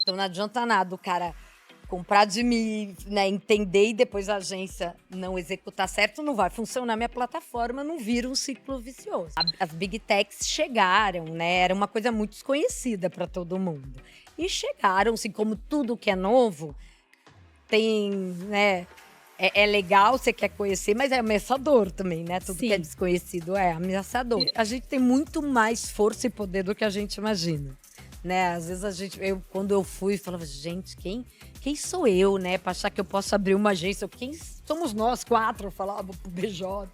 Então não adianta nada o cara comprar de mim, né, entender e depois a agência não executar certo, não vai funcionar minha plataforma, não vira um ciclo vicioso. As Big Techs chegaram, né, era uma coisa muito desconhecida para todo mundo. E chegaram, assim, como tudo que é novo, tem, né, é legal, você quer conhecer, mas é ameaçador também, né? Tudo que é desconhecido é ameaçador. A gente tem muito mais força e poder do que a gente imagina, né? Às vezes quando eu fui, falava, gente, quem sou eu, né? Pra achar que eu posso abrir uma agência? Quem somos nós 4, eu falava pro BJ,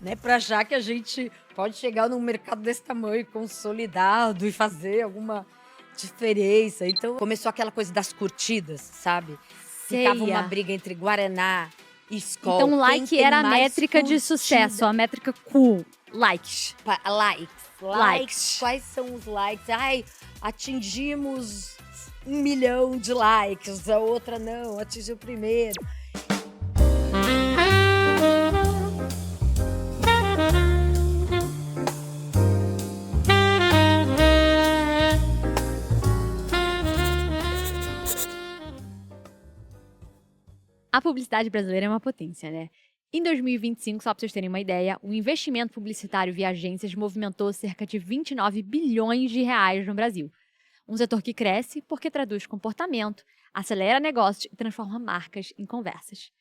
né? Pra achar que a gente pode chegar num mercado desse tamanho, consolidado e fazer alguma diferença. Então, começou aquela coisa das curtidas, sabe? Ficava uma briga entre Guaraná e Skol. Então, like era a métrica de sucesso, a métrica cool. Likes. Likes. Quais são os likes? Ai, atingimos 1 milhão de likes. A outra não, atingiu primeiro. A publicidade brasileira é uma potência, né? Em 2025, só para vocês terem uma ideia, o investimento publicitário via agências movimentou cerca de 29 bilhões de reais no Brasil. Um setor que cresce porque traduz comportamento, acelera negócios e transforma marcas em conversas.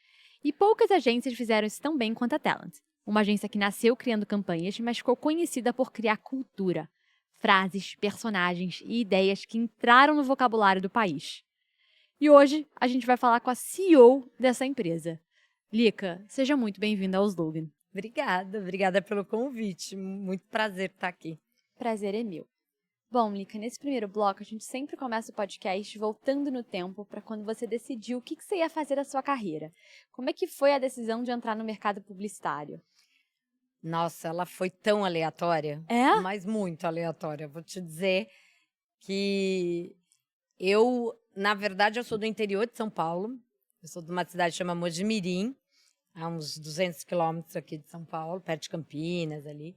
E poucas agências fizeram isso tão bem quanto a Talent. Uma agência que nasceu criando campanhas, mas ficou conhecida por criar cultura. Frases, personagens e ideias que entraram no vocabulário do país. E hoje a gente vai falar com a CEO dessa empresa. Lica, seja muito bem-vinda ao Slogan. Obrigada pelo convite. Muito prazer estar aqui. Prazer é meu. Bom, Lica, nesse primeiro bloco a gente sempre começa o podcast voltando no tempo para quando você decidiu o que você ia fazer da sua carreira. Como é que foi a decisão de entrar no mercado publicitário? Nossa, ela foi tão aleatória. É? Mas muito aleatória. Vou te dizer que na verdade, eu sou do interior de São Paulo. Eu sou de uma cidade chamada Mojimirim, a uns 200 quilômetros aqui de São Paulo, perto de Campinas, ali.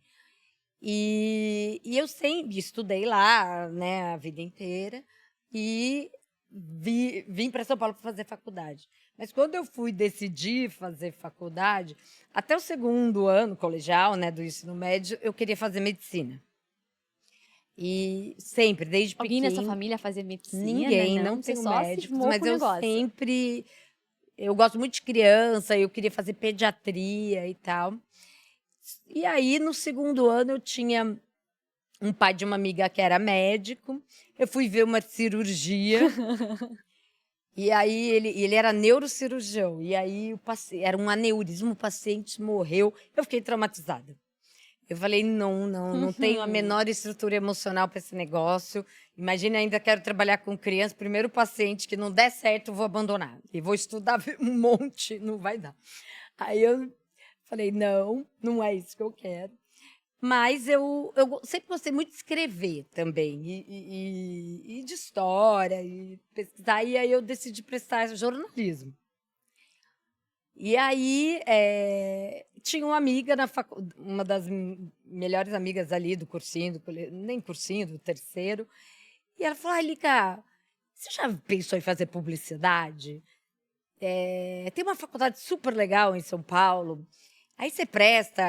E eu sempre estudei lá, né, a vida inteira. E vim para São Paulo para fazer faculdade. Mas quando eu fui decidir fazer faculdade, até o segundo ano colegial, né, do ensino médio, eu queria fazer medicina. E sempre, desde Alguém pequena. nessa família fazia medicina? Ninguém, não tenho médico, mas eu negócio. sempre... Eu gosto muito de criança, eu queria fazer pediatria e tal. E aí, no segundo ano, eu tinha um pai de uma amiga que era médico. Eu fui ver uma cirurgia. E aí, ele era neurocirurgião. E aí, era um aneurisma, o paciente morreu. Eu fiquei traumatizada. Eu falei, não tenho a menor estrutura emocional para esse negócio. Imagina, ainda quero trabalhar com criança. Primeiro paciente que não der certo, eu vou abandonar. E vou estudar um monte, não vai dar. Aí eu falei, não é isso que eu quero. Mas eu sempre gostei muito de escrever também. E de história, e pesquisar. E aí eu decidi prestar jornalismo. E aí, tinha uma amiga uma das melhores amigas ali do cursinho, nem cursinho, do terceiro. E ela falou, Lica, você já pensou em fazer publicidade? Tem uma faculdade super legal em São Paulo. Aí você presta,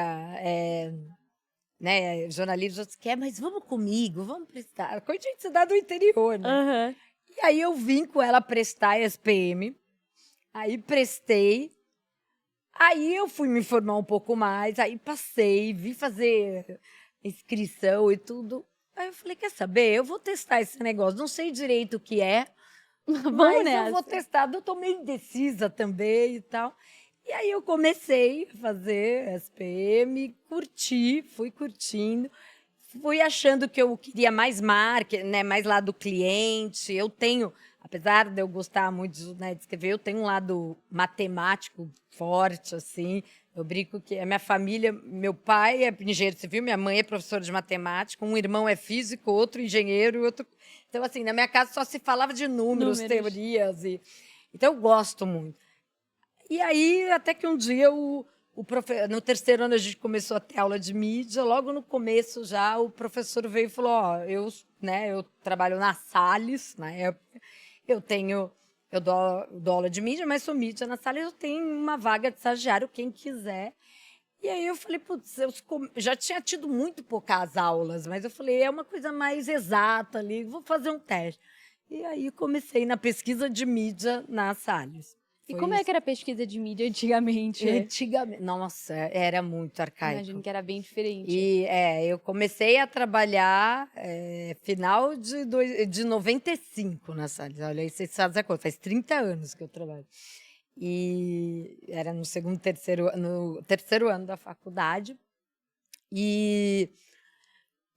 né, jornalismo, você quer, mas vamos comigo, vamos prestar. Coisa de cidade do interior, né? Uhum. E aí eu vim com ela prestar SPM. Aí prestei. Aí eu fui me informar um pouco mais, aí passei, vi fazer inscrição e tudo. Aí eu falei, quer saber? Eu vou testar esse negócio. Não sei direito o que é, mas eu vou testar. Eu tô meio indecisa também e tal. E aí eu comecei a fazer SPM, fui curtindo. Fui achando que eu queria mais marketing, né, mais lado do cliente. Eu tenho, apesar de eu gostar muito, né, de escrever, eu tenho um lado matemático forte, assim. Eu brinco que a minha família, meu pai é engenheiro civil, minha mãe é professora de matemática, um irmão é físico, outro engenheiro, outro... Então, assim, na minha casa só se falava de números. Teorias. Então, eu gosto muito. E aí, até que um dia, no terceiro ano a gente começou a ter aula de mídia, logo no começo já o professor veio e falou, eu trabalho na Salles, na época, eu dou aula de mídia, mas sou mídia na sala, eu tenho uma vaga de estagiário, quem quiser. E aí eu falei, putz, já tinha tido muito poucas aulas, mas eu falei, é uma coisa mais exata ali, vou fazer um teste. E aí comecei na pesquisa de mídia na Salles. E Foi como é isso. que era a pesquisa de mídia antigamente? Antigamente, nossa, era muito arcaico. Imagino que era bem diferente. E eu comecei a trabalhar final de 95 na Salles. Olha aí, vocês fazem a conta, faz 30 anos que eu trabalho. E era no terceiro ano da faculdade.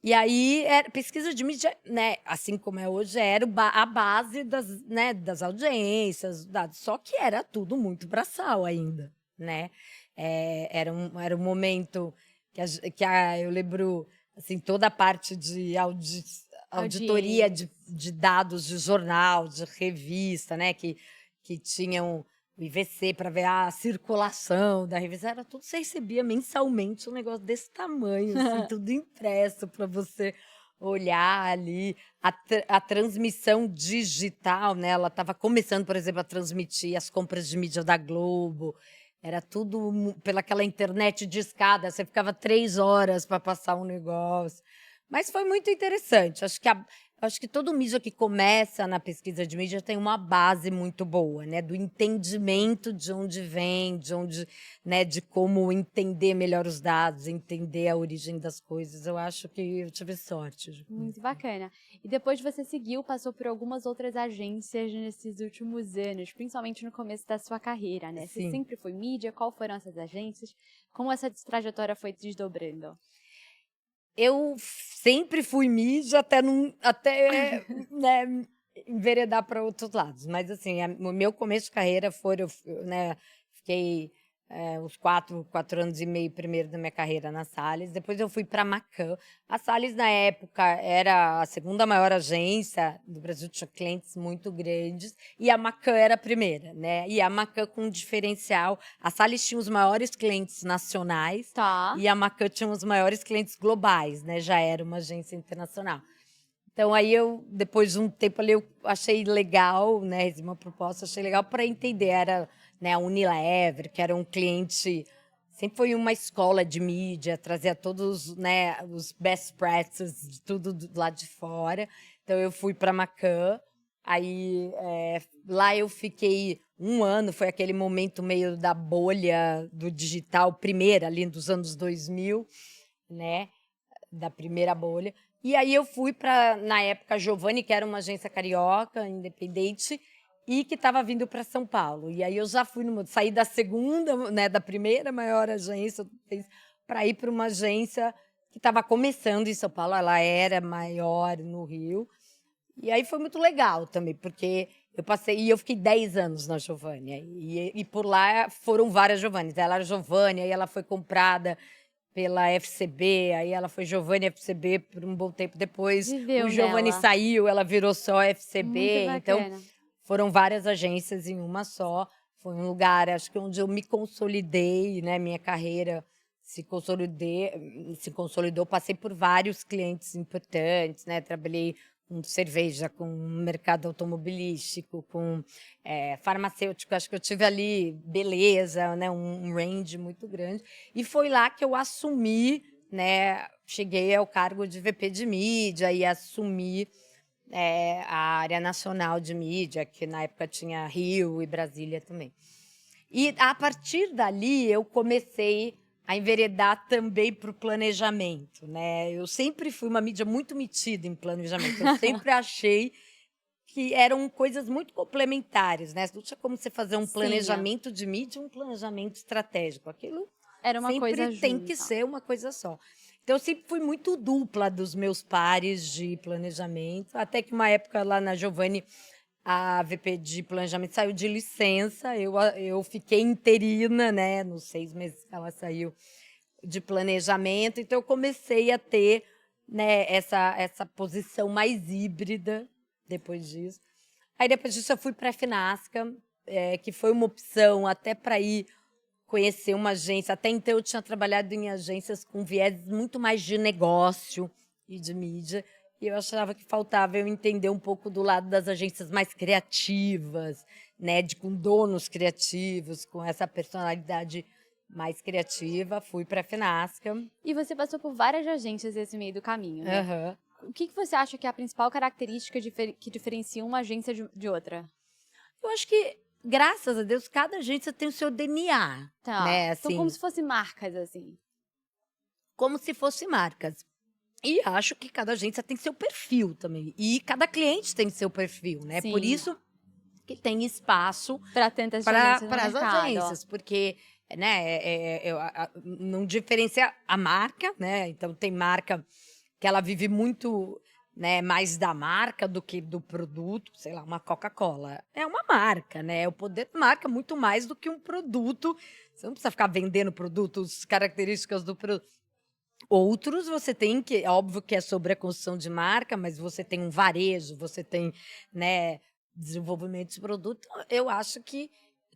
E aí, pesquisa de mídia, né, assim como é hoje, era a base das audiências, dados. Só que era tudo muito braçal ainda, né? Era um momento eu lembro, assim, toda a parte de auditoria de dados de jornal, de revista, né, que tinham o IVC para ver a circulação da revista, era tudo, você recebia mensalmente um negócio desse tamanho, assim, tudo impresso para você olhar ali. A transmissão digital, né? Ela estava começando, por exemplo, a transmitir as compras de mídia da Globo. Era tudo pelaquela internet de escada, você ficava 3 horas para passar um negócio. Mas foi muito interessante. Acho que todo mídia que começa na pesquisa de mídia tem uma base muito boa, né? Do entendimento de onde vem, né? De como entender melhor os dados, entender a origem das coisas. Eu acho que eu tive sorte. Muito bacana. E depois você passou por algumas outras agências nesses últimos anos, principalmente no começo da sua carreira, né? Você Sim. sempre foi mídia? Qual foram essas agências? Como essa trajetória foi desdobrando? Eu sempre fui mídia até né, enveredar para outros lados. Mas, assim, o meu começo de carreira né, fiquei os 4 anos e meio primeiro da minha carreira na Salles. Depois eu fui para a Macan. A Salles, na época, era a segunda maior agência do Brasil, tinha clientes muito grandes. E a Macan era a primeira, né? E a Macan com um diferencial. A Salles tinha os maiores clientes nacionais. Tá. E a Macan tinha os maiores clientes globais, né? Já era uma agência internacional. Então, aí depois de um tempo ali, eu achei legal, né? Recebi uma proposta, achei legal para entender. Era, né, a Unilever, que era um cliente, sempre foi uma escola de mídia, trazia todos, né, os best practices de tudo do lado de fora. Então, eu fui para a Macan. Aí, lá eu fiquei 1 ano, foi aquele momento meio da bolha do digital, primeira, ali dos anos 2000, né? Da primeira bolha. E aí eu fui para, na época, Giovanni, que era uma agência carioca, independente, e que estava vindo para São Paulo. E aí eu já saí da segunda, né, da primeira maior agência, para ir para uma agência que estava começando em São Paulo, ela era maior no Rio. E aí foi muito legal também, porque eu fiquei 10 anos na Giovanni. E por lá foram várias Giovannis. Ela era Giovanni, aí ela foi comprada pela FCB, aí ela foi Giovanni FCB por um bom tempo depois. Viveu O Giovanni nela. saiu, ela virou só Muito FCB. Então, bacana. foram várias agências em uma só. Foi um lugar, acho que onde eu me consolidei, né? Minha carreira se consolidou. Passei por vários clientes importantes, né? Trabalhei com cerveja, com mercado automobilístico, com farmacêutico. Acho que eu tive ali beleza, né? Um range muito grande. E foi lá que eu assumi, né? Cheguei ao cargo de VP de mídia e assumi a área nacional de mídia, que na época tinha Rio e Brasília também. E a partir dali eu comecei a enveredar também para o planejamento, né? Eu sempre fui uma mídia muito metida em planejamento. Eu sempre achei que eram coisas muito complementares, né? Não tinha como você fazer um Sim, planejamento de mídia e um planejamento estratégico. Aquilo era uma sempre coisa tem que junta. ser uma coisa só. Então, eu sempre fui muito dupla dos meus pares de planejamento, até que uma época lá na Giovanni, a VP de planejamento saiu de licença, eu fiquei interina, né, nos 6 meses que ela saiu de planejamento, então eu comecei a ter, né, essa posição mais híbrida depois disso. Aí depois disso eu fui para a Finasca, que foi uma opção até para ir conhecer uma agência. Até então eu tinha trabalhado em agências com viés muito mais de negócio e de mídia. E eu achava que faltava eu entender um pouco do lado das agências mais criativas, né, com donos criativos, com essa personalidade mais criativa. Fui para a Finasca. E você passou por várias agências nesse meio do caminho, né? Aham. O que você acha que é a principal característica que diferencia uma agência de outra? Eu acho que, graças a Deus, cada agência tem o seu DNA, Tá. né? Então, Assim, como se fossem marcas, assim. como se fossem marcas. E acho que cada agência tem seu perfil também. E cada cliente tem seu perfil, né? Sim. Por isso que tem espaço Para tantas para agências no as mercado. agências, porque, né, não diferencia a marca, né? Então tem marca que ela vive muito, né, mais da marca do que do produto, sei lá, uma Coca-Cola. É uma marca, né? O poder da marca é muito mais do que um produto. Você não precisa ficar vendendo produtos, características do produto. Outros você tem que, é óbvio que é sobre a construção de marca, mas você tem um varejo, você tem, né, desenvolvimento de produto. Eu acho que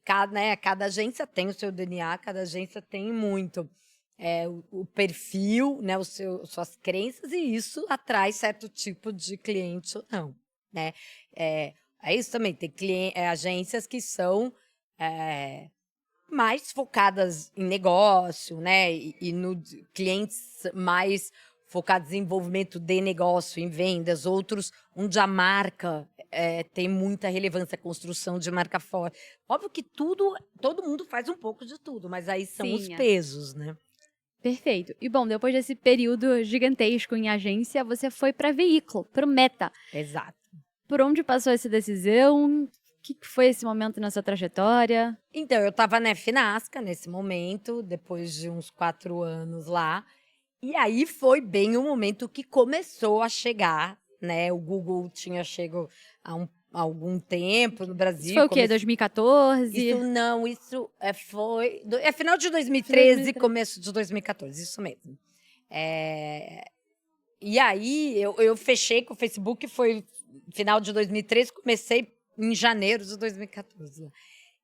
cada agência tem o seu DNA, cada agência tem muito o perfil, né, suas crenças, e isso atrai certo tipo de cliente ou não, né? É isso também, tem agências que são mais focadas em negócio, né? E no clientes mais focados em desenvolvimento de negócio, em vendas, outros onde a marca tem muita relevância, a construção de marca forte. Óbvio que todo mundo faz um pouco de tudo, mas aí são os Sim, pesos, né? Perfeito. E bom, depois desse período gigantesco em agência, você foi para veículo, para o Meta. Exato. Por onde passou essa decisão? O que foi esse momento na sua trajetória? Então, eu estava na Finasca nesse momento, depois de uns 4 anos lá. E aí foi bem o momento que começou a chegar, né? O Google tinha chegado há algum tempo no Brasil. Isso foi o quê? 2014? Isso foi... final de 2013, começo de 2014, isso mesmo. E aí, eu fechei com o Facebook, foi final de 2013, comecei em janeiro de 2014.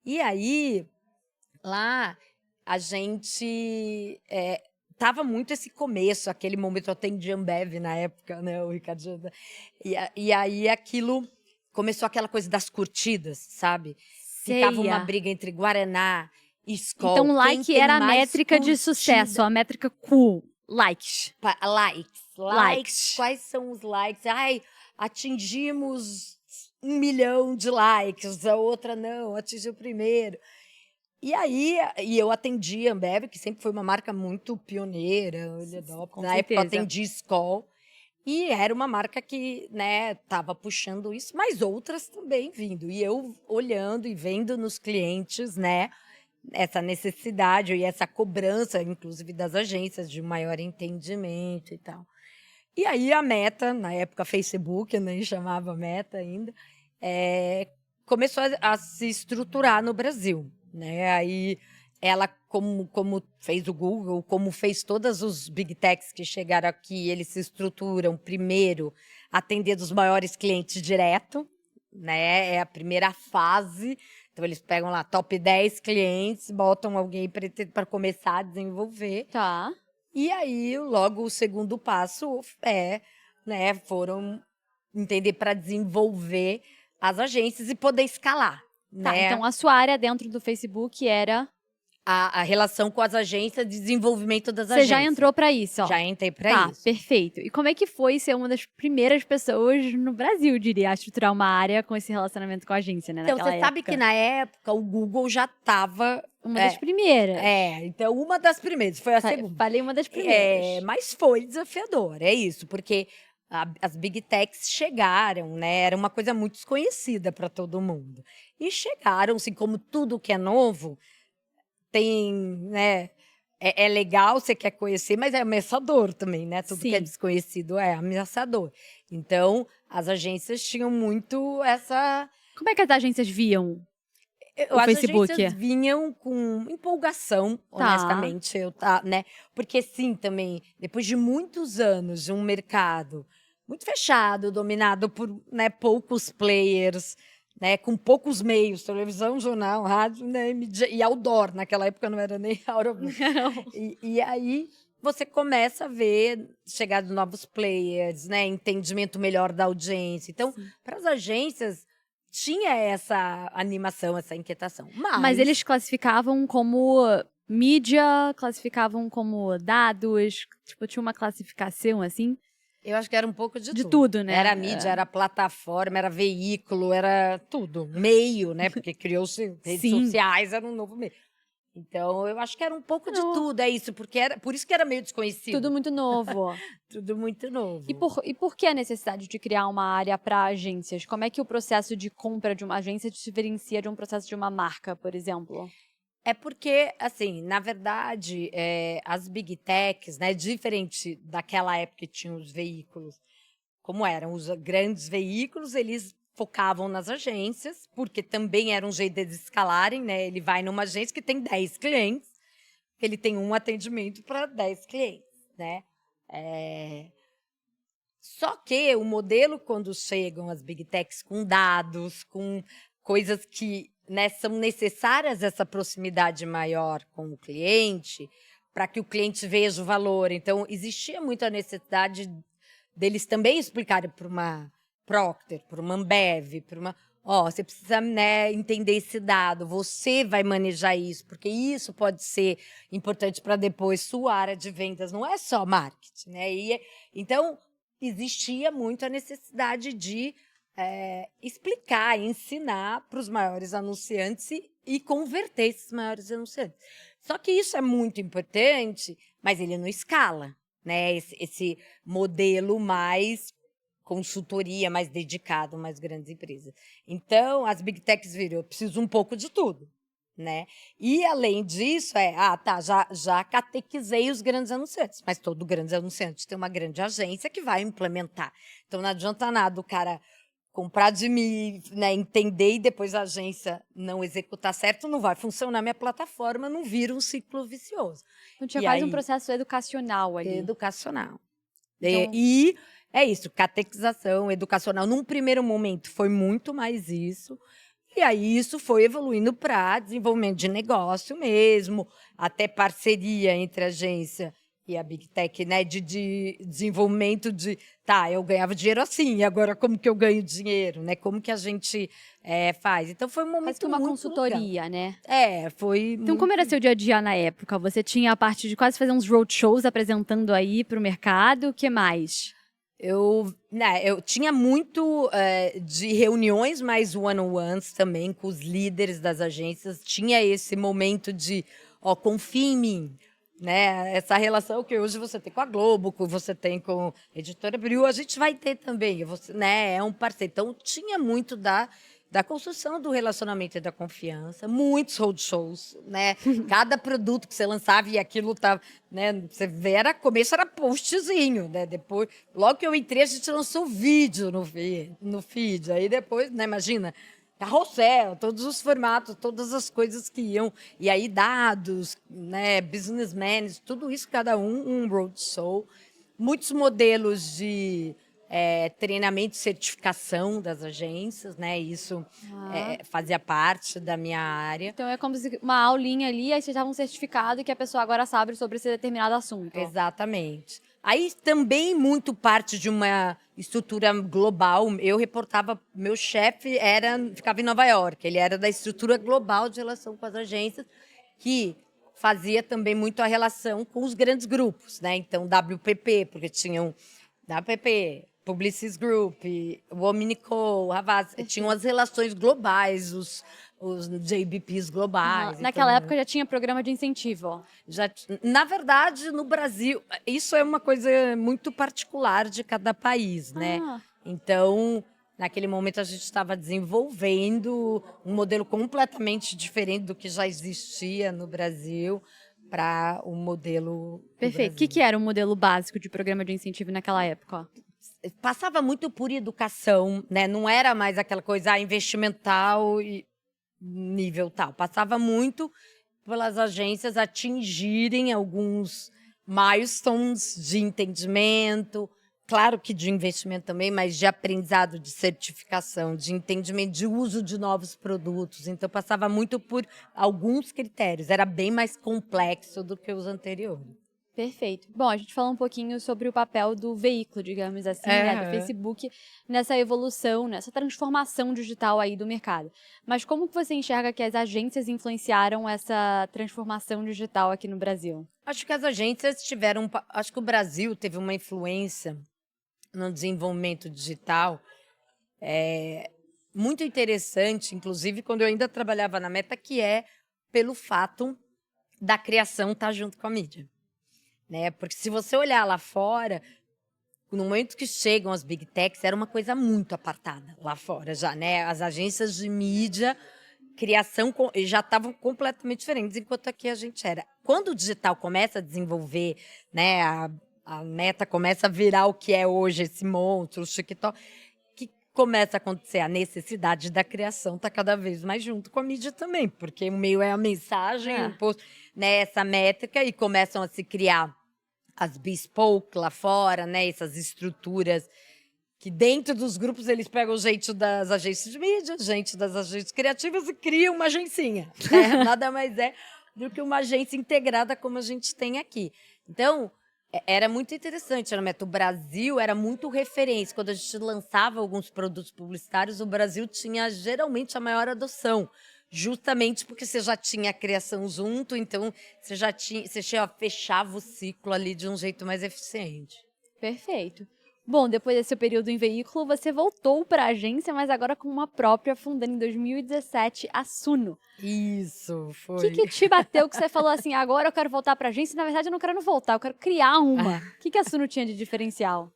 E aí, lá, a gente... tava muito esse começo, aquele momento, eu atendi Ambev na época, né, o Ricardo. E aí aquilo começou aquela coisa das curtidas, sabe? Ficava uma briga entre Guaraná e Skol. Então, like era a métrica de sucesso, a métrica cool. Likes. Likes. Quais são os likes? Ai, atingimos 1 milhão de likes, a outra não, atingiu primeiro. E aí, eu atendi a Ambev, que sempre foi uma marca muito pioneira. Na época eu atendi Skol. E era uma marca que, né, estava puxando isso, mas outras também vindo. E eu olhando e vendo nos clientes, né, essa necessidade e essa cobrança, inclusive das agências, de um maior entendimento e tal. E aí a Meta, na época Facebook, eu nem chamava Meta ainda, começou a se estruturar no Brasil, né? Aí ela, como fez o Google, como fez todos os Big Techs que chegaram aqui, eles se estruturam primeiro atendendo os maiores clientes direto, né? É a primeira fase. Então, eles pegam lá top 10 clientes, botam alguém para começar a desenvolver. Tá. E aí, logo, o segundo passo né, foram entender para desenvolver as agências e poder escalar. Tá, né? então a sua área dentro do Facebook era... A relação com as agências, desenvolvimento das Você agências. já entrou para isso, ó. Já entrei para isso. Tá, perfeito. E como é que foi ser uma das primeiras pessoas no Brasil, diria, a estruturar uma área com esse relacionamento com a agência, né? Então, você sabe que na época o Google já estava... Uma das primeiras. Então uma das primeiras, foi a segunda. Falei uma das primeiras. Mas foi desafiador, é isso, porque as Big Techs chegaram, né? Era uma coisa muito desconhecida para todo mundo. E chegaram, assim, como tudo que é novo, tem, né? É legal, você quer conhecer, mas é ameaçador também, né? Tudo que é desconhecido é ameaçador. Então, as agências tinham muito essa... Como é que as agências viam o As Facebook? agências vinham com empolgação, honestamente, né? Porque sim, também, depois de muitos anos de um mercado muito fechado, dominado por, né, poucos players, né, com poucos meios, televisão, jornal, rádio, né, e outdoor, naquela época não era nem outdoor. E aí você começa a ver chegada de novos players, né? Entendimento melhor da audiência. Então, para as agências, tinha essa animação, essa inquietação. Mas eles classificavam como mídia, classificavam como dados, tipo, tinha uma classificação assim? Eu acho que era um pouco de De tudo. tudo, né? Era mídia, era plataforma, era veículo, era tudo. Meio, né? Porque criou-se redes Sim. sociais, era um novo meio. Então, eu acho que era um pouco de Não. tudo, é isso. Porque era, por isso que era meio desconhecido. Tudo muito novo. Tudo muito novo. E por que a necessidade de criar uma área para agências? Como é que o processo de compra de uma agência se diferencia de um processo de uma marca, por exemplo? É porque, assim, na verdade, as big techs, né, diferente daquela época que tinham os veículos, como eram os grandes veículos, eles focavam nas agências, porque também era um jeito deles escalarem, né? Ele vai numa agência que tem 10 clientes, ele tem um atendimento para 10 clientes, né? Só que o modelo, quando chegam as big techs com dados, com coisas que, né, são necessárias, essa proximidade maior com o cliente, para que o cliente veja o valor. Então, existia muita necessidade deles também explicarem para uma Procter, para uma Ambev, para uma... você precisa, né, entender esse dado, você vai manejar isso, porque isso pode ser importante para depois sua área de vendas, não é só marketing, né? Então, existia muito a necessidade de explicar, ensinar para os maiores anunciantes e converter esses maiores anunciantes. Só que isso é muito importante, mas ele não escala, né? Esse modelo mais consultoria, mais dedicado a mais grandes empresas. Então, as big techs viram, eu preciso um pouco de tudo, né? E, além disso, já catequizei os grandes anunciantes, mas todo grande anunciante tem uma grande agência que vai implementar. Então, não adianta nada o cara comprar de mim, né, entender e depois a agência não executar certo, não vai funcionar minha plataforma, não vira um ciclo vicioso. Então tinha E quase um aí, processo educacional ali. educacional. Então- E é isso, catequização educacional. Num primeiro momento foi muito mais isso. E aí isso foi evoluindo para desenvolvimento de negócio mesmo, até parceria entre a agência e a Big Tech, né? De desenvolvimento de, eu ganhava dinheiro assim, e agora como que eu ganho dinheiro, né? Como que a gente faz? Então foi um momento Quase que uma muito consultoria, legal. né? Foi Então, muito... como era seu dia a dia na época? Você tinha a parte de quase fazer uns roadshows apresentando aí para o mercado. O que mais? Eu tinha muito de reuniões mais one-on-ones também com os líderes das agências. Tinha esse momento de, confia em mim, né? Essa relação que hoje você tem com a Globo, que você tem com a Editora Abril, a gente vai ter também. Você, né? É um parceiro. Então, tinha muito da construção do relacionamento e da confiança, muitos roadshows, né? Cada produto que você lançava e aquilo tava, né? Você vê, começo era postzinho, né? Depois, logo que eu entrei, a gente lançou vídeo no feed. Aí depois, né? Imagina, carrossel, todos os formatos, todas as coisas que iam. E aí dados, né? Businessmen, tudo isso, cada um roadshow. Muitos modelos de treinamento e certificação das agências, né? Isso fazia parte da minha área. Então é como se uma aulinha ali, aí vocês davam um certificado que a pessoa agora sabe sobre esse determinado assunto. Exatamente. Aí também muito parte de uma estrutura global. Eu reportava, meu chefe ficava em Nova York, ele era da estrutura global de relação com as agências, que fazia também muito a relação com os grandes grupos, né? Então, WPP, porque tinham WPP, Publicis Group, o Omnico, Havas, tinham as relações globais, os JBPs globais. Naquela então, época já tinha programa de incentivo. Na verdade, no Brasil, isso é uma coisa muito particular de cada país, né? Então, naquele momento, a gente estava desenvolvendo um modelo completamente diferente do que já existia no Brasil para o modelo do Perfeito. O Brasil. que era um modelo básico de programa de incentivo naquela época? Passava muito por educação, né? Não era mais aquela coisa investimental e nível tal. Passava muito pelas agências atingirem alguns milestones de entendimento, claro que de investimento também, mas de aprendizado, de certificação, de entendimento, de uso de novos produtos. Então, passava muito por alguns critérios. Era bem mais complexo do que os anteriores. Perfeito. Bom, a gente falou um pouquinho sobre o papel do veículo, digamos assim, né, do Facebook, nessa evolução, nessa transformação digital aí do mercado. Mas como que você enxerga que as agências influenciaram essa transformação digital aqui no Brasil? Acho que as agências tiveram, acho que o Brasil teve uma influência no desenvolvimento digital muito interessante, inclusive quando eu ainda trabalhava na Meta, que é pelo fato da criação estar junto com a mídia. Né? Porque se você olhar lá fora, no momento que chegam as big techs, era uma coisa muito apartada lá fora já, né? As agências de mídia, criação já estavam completamente diferentes, enquanto aqui a gente era. Quando o digital começa a desenvolver, né? A Meta começa a virar o que é hoje esse monstro, o TikTok, que começa a acontecer a necessidade da criação está cada vez mais junto com a mídia também, porque o meio é a mensagem, o post, né, essa métrica, e começam a se criar as bespoke lá fora, né, essas estruturas que dentro dos grupos eles pegam gente das agências de mídia, gente das agências criativas e criam uma agencinha. Né? Nada mais é do que uma agência integrada como a gente tem aqui. Então, era muito interessante, né? O Brasil era muito referência. Quando a gente lançava alguns produtos publicitários, o Brasil tinha geralmente a maior adoção. Justamente porque você já tinha a criação junto, então você já fechava o ciclo ali de um jeito mais eficiente. Perfeito. Bom, depois desse período em veículo, você voltou para a agência, mas agora com uma própria, fundando em 2017 a Suno. Isso, O foi. que te bateu que você falou assim, agora eu quero voltar para a agência, e na verdade eu não quero não voltar, eu quero criar uma. O que a Suno tinha de diferencial?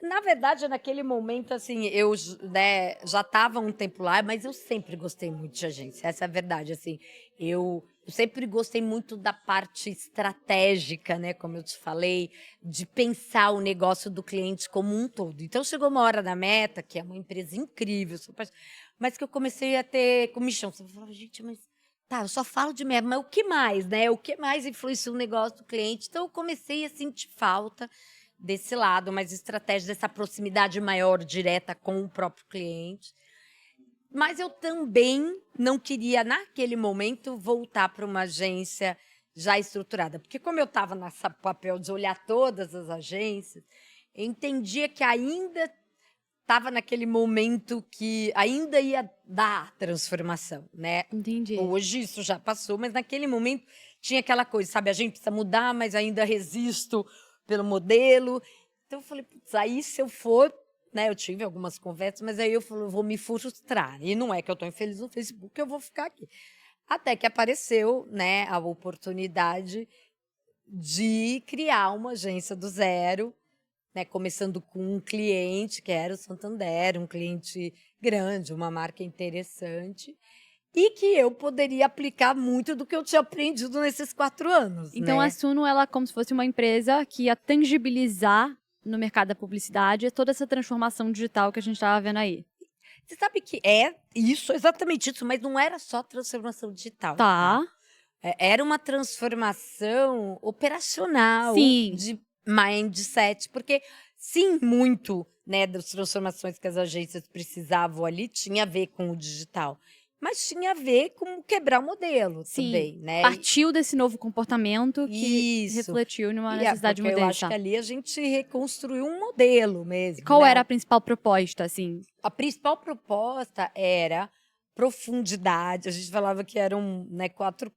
Na verdade, naquele momento, assim, eu, né, já estava um tempo lá, mas eu sempre gostei muito de agência. Essa é a verdade, assim. Eu sempre gostei muito da parte estratégica, né, como eu te falei, de pensar o negócio do cliente como um todo. Então, chegou uma hora na Meta, que é uma empresa incrível, mas que eu comecei a ter comichão. Você falava, gente, mas tá, eu só falo de meta, mas o que mais, né? O que mais influencia o negócio do cliente? Então, eu comecei a sentir falta desse lado, mais estratégia, dessa proximidade maior, direta com o próprio cliente. Mas eu também não queria, naquele momento, voltar para uma agência já estruturada. Porque como eu estava nesse papel de olhar todas as agências, eu entendia que ainda estava naquele momento que ainda ia dar transformação, né? Entendi. Hoje isso já passou, mas naquele momento tinha aquela coisa, sabe? A gente precisa mudar, mas ainda resisto pelo modelo. Então eu falei, putz, aí se eu for, né? Eu tive algumas conversas, mas aí eu falei, eu vou me frustrar. E não é que eu estou infeliz no Facebook, eu vou ficar aqui. Até que apareceu, né, a oportunidade de criar uma agência do zero, né, começando com um cliente, que era o Santander, um cliente grande, uma marca interessante, e que eu poderia aplicar muito do que eu tinha aprendido nesses 4 anos, Então né? a Suno, ela é como se fosse uma empresa que ia tangibilizar no mercado da publicidade toda essa transformação digital que a gente estava vendo aí. Você sabe que é isso, exatamente isso, mas não era só transformação digital. Tá. Era uma transformação operacional Sim. de mindset, porque sim, muito, né, das transformações que as agências precisavam ali tinha a ver com o digital, mas tinha a ver com quebrar o modelo Sim. também, né? Partiu desse novo comportamento que Isso. refletiu numa necessidade de Porque eu acho mudança. que ali a gente reconstruiu um modelo mesmo. Qual né? era a principal proposta, assim? A principal proposta era profundidade. A gente falava que eram, né, 4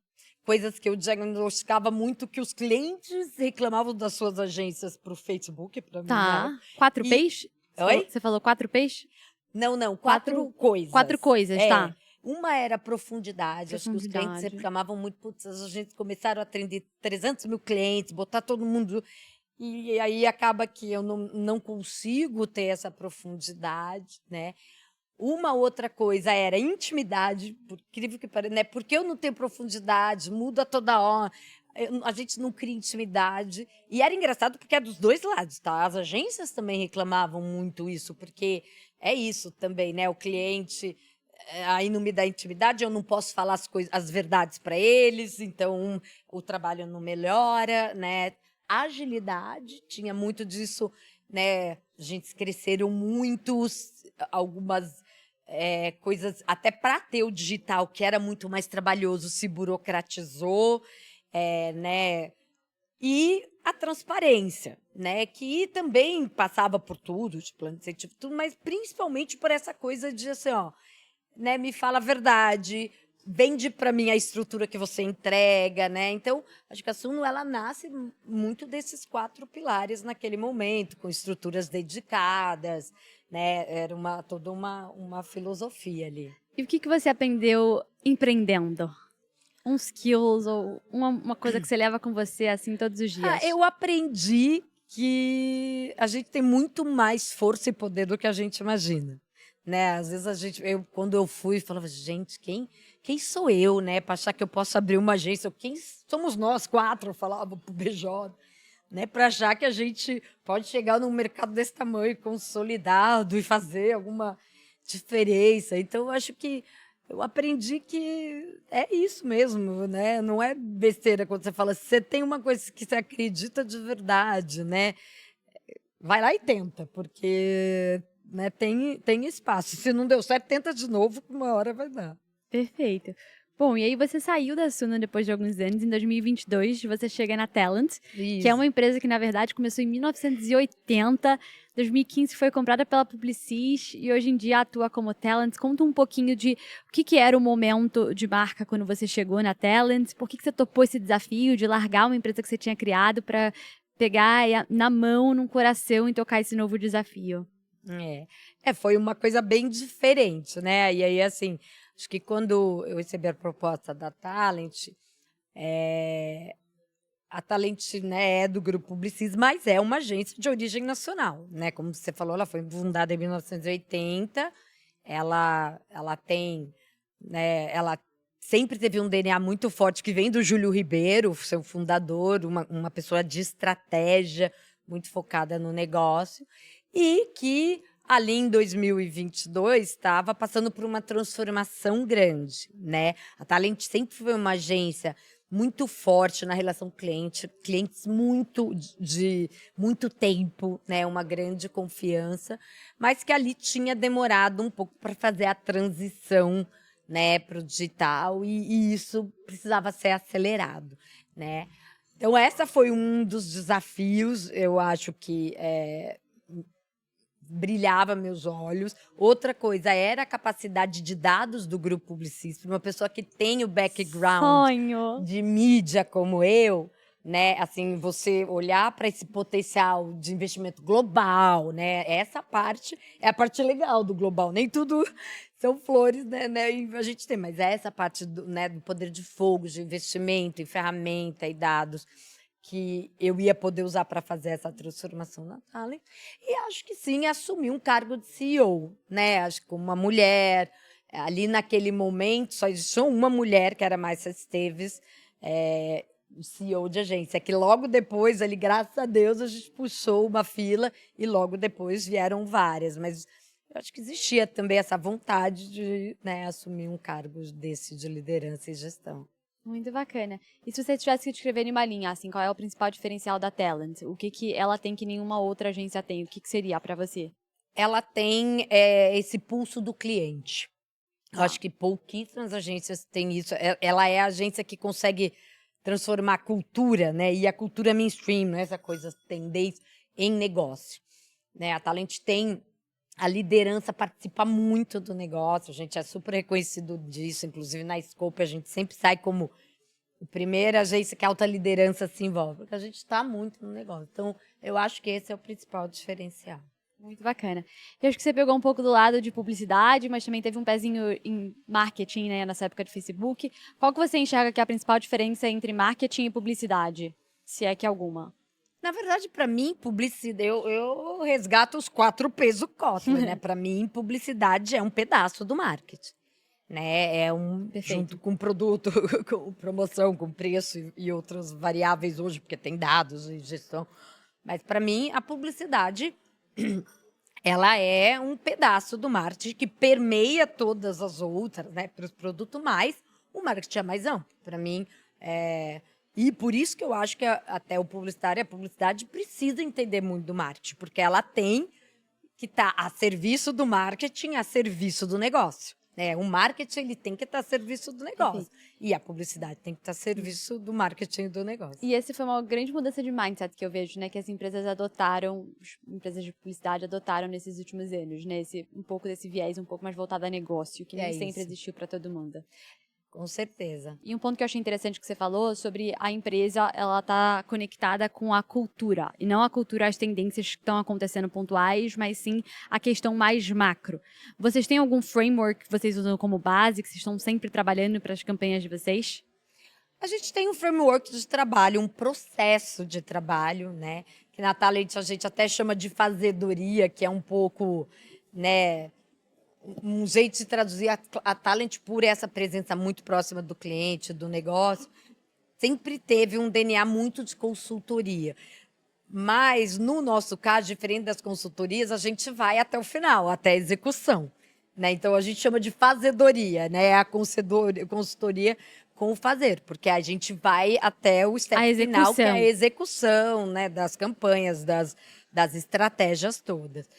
coisas que eu diagnosticava muito que os clientes reclamavam das suas agências para o Facebook, para mim. Tá. 4 E- P's? Oi? Você falou 4 P's? Não, 4 coisas. 4 coisas, tá. Uma era profundidade. Acho que os clientes Profundidade. reclamavam muito, putz, as agências começaram a atender 300 mil clientes, botar todo mundo. E aí acaba que eu não consigo ter essa profundidade, né? Uma outra coisa era intimidade, por incrível que pareça, né? Porque eu não tenho profundidade, muda toda hora, a gente não cria intimidade. E era engraçado porque é dos dois lados, tá? As agências também reclamavam muito isso, porque é isso também, né? O cliente aí não me dá intimidade, eu não posso falar as verdades para eles, então o trabalho não melhora, né? Agilidade, tinha muito disso, né? A gente cresceram muitos, algumas coisas, até para ter o digital, que era muito mais trabalhoso, se burocratizou, né? E a transparência, né, que também passava por tudo, de plano incentivo, tudo, mas principalmente por essa coisa de assim, ó, né, me fala a verdade, vende para mim a estrutura que você entrega, né? Então, acho que a Suno ela nasce muito desses 4 pilares naquele momento, com estruturas dedicadas, né? Era toda uma filosofia ali. E o que você aprendeu empreendendo? Uns skills ou uma coisa que você leva com você, assim, todos os dias? Eu aprendi que a gente tem muito mais força e poder do que a gente imagina, né? Às vezes quando eu fui, falava, gente, quem sou eu, né, para achar que eu posso abrir uma agência? Quem somos nós 4? Eu falava pro BJ, né, para achar que a gente pode chegar num mercado desse tamanho, consolidado e fazer alguma diferença. Então, eu acho que eu aprendi que é isso mesmo, né? Não é besteira quando você fala, você tem uma coisa que você acredita de verdade, né? Vai lá e tenta, porque, né, tem espaço. Se não deu certo, tenta de novo, que uma hora vai dar. Perfeito. Bom, e aí você saiu da Suno depois de alguns anos, em 2022, você chega na Talent, que é uma empresa que, na verdade, começou em 1980, 2015 foi comprada pela Publicis e hoje em dia atua como Talent. Conta um pouquinho de o que era o momento de marca quando você chegou na Talent, por que você topou esse desafio de largar uma empresa que você tinha criado para pegar na mão, no coração e tocar esse novo desafio. Foi uma coisa bem diferente, né? E aí, assim, acho que quando eu recebi a proposta da Talent, a Talent, né, é do Grupo Publicis, mas é uma agência de origem nacional, né? Como você falou, ela foi fundada em 1980, ela tem, né, ela sempre teve um DNA muito forte que vem do Júlio Ribeiro, seu fundador, uma pessoa de estratégia, muito focada no negócio, e que ali em 2022 estava passando por uma transformação grande, né? A Talent sempre foi uma agência muito forte na relação cliente, clientes muito de muito tempo, né? Uma grande confiança, mas que ali tinha demorado um pouco para fazer a transição, né, para o digital e isso precisava ser acelerado, né? Então essa foi um dos desafios, eu acho que brilhava meus olhos. Outra coisa era a capacidade de dados do Grupo Publicis, para uma pessoa que tem o background Sonho! de mídia como eu, né? Assim, você olhar para esse potencial de investimento global, né? Essa parte é a parte legal do global. Nem tudo são flores, né? E a gente tem, mas é essa parte do, né, do poder de fogo, de investimento em ferramenta e dados que eu ia poder usar para fazer essa transformação na Talent. E acho que sim, assumi um cargo de CEO, né? Acho que como uma mulher, ali naquele momento só existia uma mulher, que era a Márcia Esteves, CEO de agência, que logo depois, ali, graças a Deus, a gente puxou uma fila e logo depois vieram várias, mas eu acho que existia também essa vontade de, né, assumir um cargo desse de liderança e gestão. Muito bacana. E se você tivesse que descrever em uma linha, assim, qual é o principal diferencial da Talent? O que ela tem que nenhuma outra agência tem? O que seria para você? Ela tem esse pulso do cliente. Eu acho que pouquíssimas agências têm isso. Ela é a agência que consegue transformar a cultura, né? E a cultura mainstream, né? Essa coisa tendência em negócio, né? A Talent tem a liderança participa muito do negócio, a gente é super reconhecido disso, inclusive na Scope a gente sempre sai como a primeira agência que a alta liderança se envolve, porque a gente está muito no negócio. Então, eu acho que esse é o principal diferencial. Muito bacana. Eu acho que você pegou um pouco do lado de publicidade, mas também teve um pezinho em marketing, né, nessa época de Facebook. Qual que você enxerga que é a principal diferença entre marketing e publicidade? Se é que alguma. Na verdade, para mim, publicidade, eu resgato os 4 P's do Kotler, né? Para mim, publicidade é um pedaço do marketing, né? Junto com produto, com promoção, com preço e outras variáveis hoje, porque tem dados e gestão. Mas para mim, a publicidade ela é um pedaço do marketing que permeia todas as outras, né? Para os produtos mais, o marketing é mais amplo. Para mim, e por isso que eu acho que até o publicitário, a publicidade precisa entender muito do marketing, porque ela tem que estar a serviço do marketing, a serviço do negócio, O marketing ele tem que estar a serviço do negócio. E a publicidade tem que estar a serviço do marketing do negócio. E essa foi uma grande mudança de mindset que eu vejo, né? Que as empresas adotaram, as empresas de publicidade adotaram nesses últimos anos, né? Um pouco desse viés, um pouco mais voltado a negócio, que nem sempre existiu para todo mundo. Com certeza. E um ponto que eu achei interessante que você falou sobre a empresa, ela tá conectada com a cultura. E não a cultura, as tendências que estão acontecendo pontuais, mas sim a questão mais macro. Vocês têm algum framework que vocês usam como base, que vocês estão sempre trabalhando para as campanhas de vocês? A gente tem um framework de trabalho, um processo de trabalho, né? Que na Talent a gente até chama de fazedoria, que é um pouco, né? Um jeito de traduzir a Talent por essa presença muito próxima do cliente, do negócio, sempre teve um DNA muito de consultoria. Mas, no nosso caso, diferente das consultorias, a gente vai até o final, até a execução. Né? Então, a gente chama de fazedoria, né? A consultoria com o fazer, porque a gente vai até o step final, que é a execução, né? Das campanhas, das estratégias todas.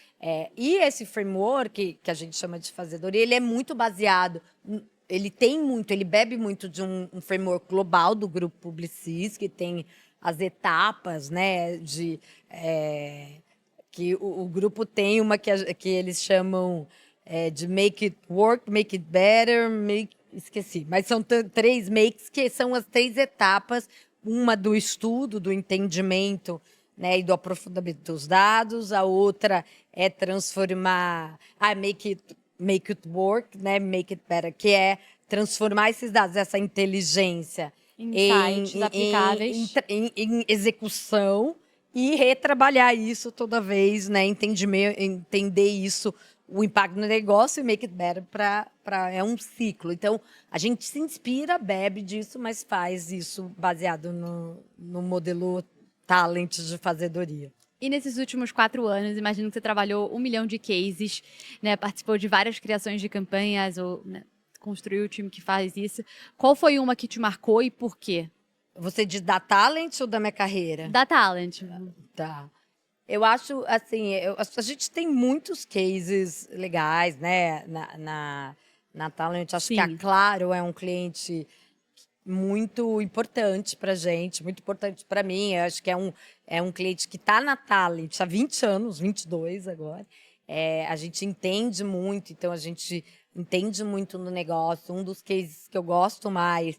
E esse framework, que a gente chama de fazedoria, ele é muito baseado, ele bebe muito de um framework global do Grupo Publicis, que tem as etapas, né, que o grupo tem uma que eles chamam de make it work, make it better, esqueci, mas são 3 makes, que são as 3 etapas, uma do estudo, do entendimento, né, e do aprofundamento dos dados, a outra é transformar, make it work, né, make it better, que é transformar esses dados, essa inteligência insights aplicáveis em execução e retrabalhar isso toda vez, né, entender isso, o impacto no negócio e make it better é um ciclo. Então, a gente se inspira, bebe disso, mas faz isso baseado no modelo Talent de fazedoria. E nesses últimos 4 anos, imagino que você trabalhou 1 milhão de cases, né? Participou de várias criações de campanhas, ou né, construiu o time que faz isso. Qual foi uma que te marcou e por quê? Você diz da Talent ou da minha carreira? Da Talent. Tá. Eu acho, assim, a gente tem muitos cases legais, né, na Talent. Acho que a Claro é um cliente muito importante para a gente, muito importante para mim. Eu acho que é um cliente que está na Talent há 20 anos, 22 agora. A gente entende muito, então a gente entende muito no negócio. Um dos cases que eu gosto mais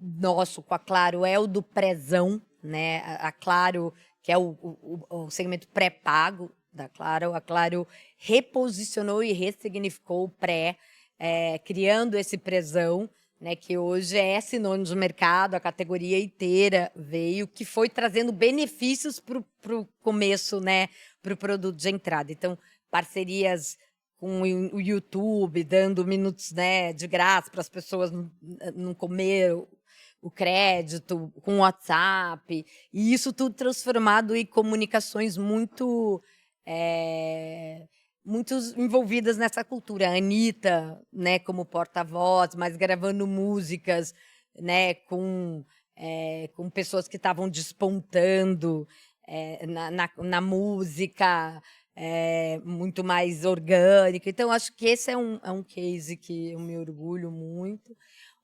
nosso com a Claro é o do pré-zão, né? A Claro, que é o segmento pré-pago da Claro, a Claro reposicionou e ressignificou o pré, criando esse pré-zão, né, que hoje é sinônimo de mercado, a categoria inteira veio, que foi trazendo benefícios para o começo, né, para o produto de entrada. Então, parcerias com o YouTube, dando minutos, né, de graça para as pessoas não comer o crédito, com o WhatsApp, e isso tudo transformado em comunicações muito envolvidas nessa cultura. A Anitta, né, como porta-voz, mas gravando músicas, né, com pessoas que estavam despontando na música, muito mais orgânica. Então, acho que esse é um case que eu me orgulho muito.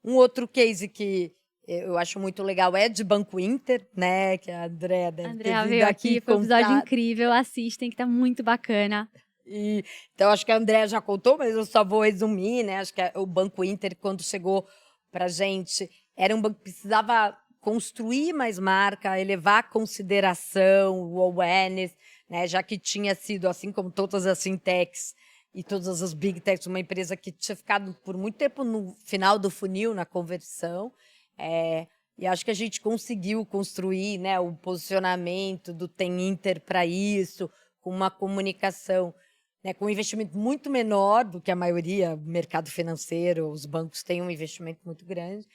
Um outro case que eu acho muito legal é de Banco Inter, né, que a Andréa deve ter vindo veio aqui, foi um episódio contar. incrível, assistem, que tá muito bacana. Então, acho que a Andréa já contou, mas eu só vou resumir, né? Acho que o Banco Inter, quando chegou para a gente, era um banco que precisava construir mais marca, elevar a consideração, o awareness, né? Já que tinha sido, assim como todas as fintechs e todas as big techs, uma empresa que tinha ficado por muito tempo no final do funil, na conversão. E acho que a gente conseguiu construir, né, o posicionamento do Tem Inter para isso, com uma comunicação, né, com um investimento muito menor do que a maioria do mercado financeiro, os bancos têm um investimento muito grande,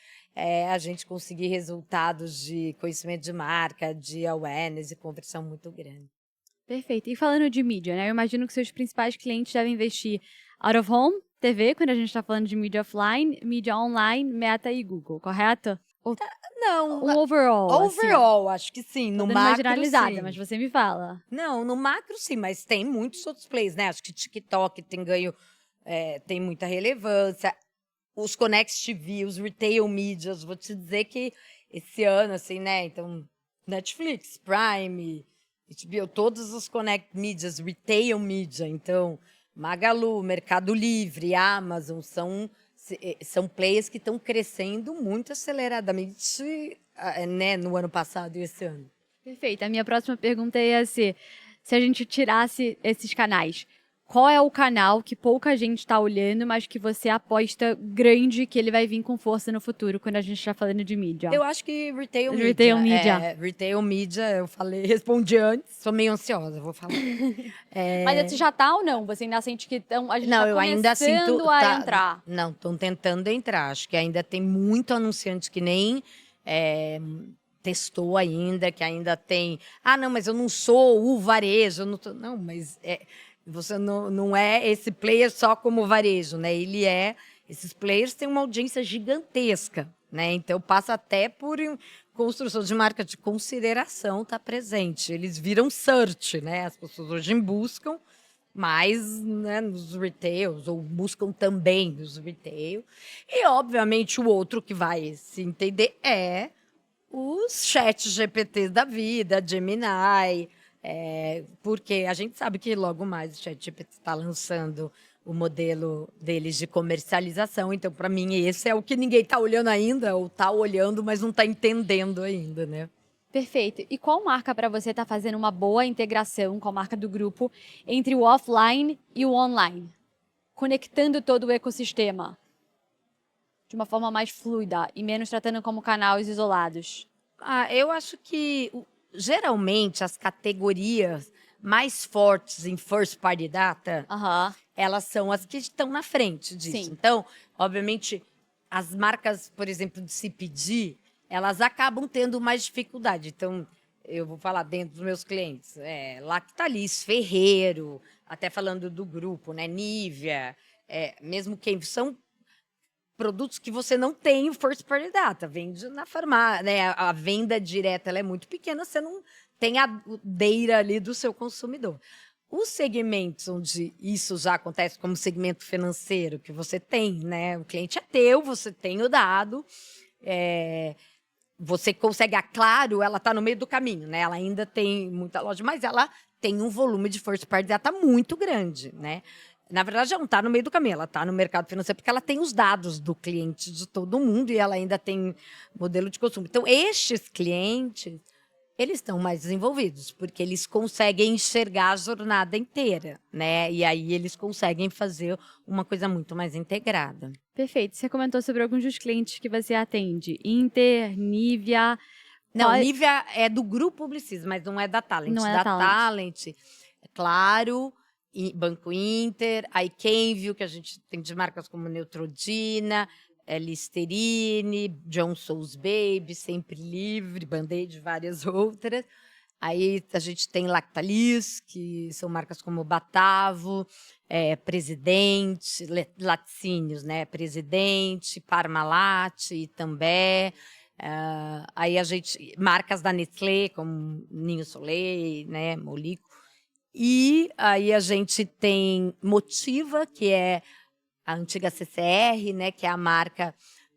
a gente conseguir resultados de conhecimento de marca, de awareness e conversão muito grande. Perfeito. E falando de mídia, né, eu imagino que seus principais clientes devem investir out of home, TV, quando a gente está falando de mídia offline, mídia online, Meta e Google, correto? Não. O overall. Overall, acho que sim. No macro, uma generalizada, sim. mas você me fala. Não, no macro, sim, mas tem muitos outros players, né? Acho que TikTok tem ganho tem muita relevância. Os Connect TV, os retail medias, vou te dizer que esse ano, assim, né? Então, Netflix, Prime, HBO, todos os Connect Medias, retail media. Então, Magalu, Mercado Livre, Amazon, são players que estão crescendo muito aceleradamente, né, no ano passado e esse ano. Perfeito. A minha próxima pergunta ia ser, se a gente tirasse esses canais, qual é o canal que pouca gente está olhando, mas que você aposta grande que ele vai vir com força no futuro, quando a gente está falando de mídia? Eu acho que retail media. Retail media. Retail media, eu respondi antes, sou meio ansiosa, vou falar. Mas esse já tá ou não? Você ainda sente que a gente Não, tá eu ainda sinto. começando a entrar? Não, estão tentando entrar. Acho que ainda tem muito anunciante que nem testou ainda, que ainda tem. Ah, não, mas eu não sou o varejo. Eu não, não, mas você não é esse player só como varejo, né? Esses players têm uma audiência gigantesca, né? Então passa até por construção de marca de consideração tá presente. Eles viram search, né? As pessoas hoje buscam mais, né, nos retails, ou buscam também nos retail. E, obviamente, o outro que vai se entender é os chat GPT da vida, Gemini, porque a gente sabe que logo mais o chat GPT está lançando o modelo deles de comercialização. Então, para mim, esse é o que ninguém está olhando ainda, ou está olhando, mas não está entendendo ainda, né? Perfeito. E qual marca para você está fazendo uma boa integração com a marca do grupo entre o offline e o online? Conectando todo o ecossistema de uma forma mais fluida e menos tratando como canais isolados. Eu acho que, geralmente, as categorias mais fortes em first party data, elas são as que estão na frente disso. Sim. Então, obviamente, as marcas, por exemplo, de CPG, elas acabam tendo mais dificuldade. Então, eu vou falar dentro dos meus clientes, Lactalis, Ferreiro, até falando do grupo, né, Nivea, mesmo quem são produtos que você não tem o first party data, vende na farmácia, né? A venda direta ela é muito pequena, você não tem a data ali do seu consumidor. Os segmentos onde isso já acontece, como segmento financeiro, que você tem, né? O cliente é teu, você tem o dado, você consegue, a Claro, ela está no meio do caminho, né? Ela ainda tem muita loja, mas ela tem um volume de first party data muito grande, né? Na verdade, ela não está no meio do caminho, ela está no mercado financeiro porque ela tem os dados do cliente de todo mundo e ela ainda tem modelo de consumo. Então, estes clientes, eles estão mais desenvolvidos, porque eles conseguem enxergar a jornada inteira, né? E aí eles conseguem fazer uma coisa muito mais integrada. Perfeito. Você comentou sobre alguns dos clientes que você atende. Inter, Nivea. Não, Nivea é do grupo Publicis, mas não é da Talent. Não é da da Talent, é Claro, Banco Inter, a Kenvue, que a gente tem de marcas como Neutrogena, Listerine, Johnson's Baby, Sempre Livre, Band-Aid, várias outras. Aí a gente tem Lactalis, que são marcas como Batavo, Presidente, laticínios, né? Presidente, Parmalat, Itambé. Aí a gente, marcas da Nestlé, como Ninho Soleil, né? Molico. E aí a gente tem Motiva, que é a antiga CCR, né? Que é a marca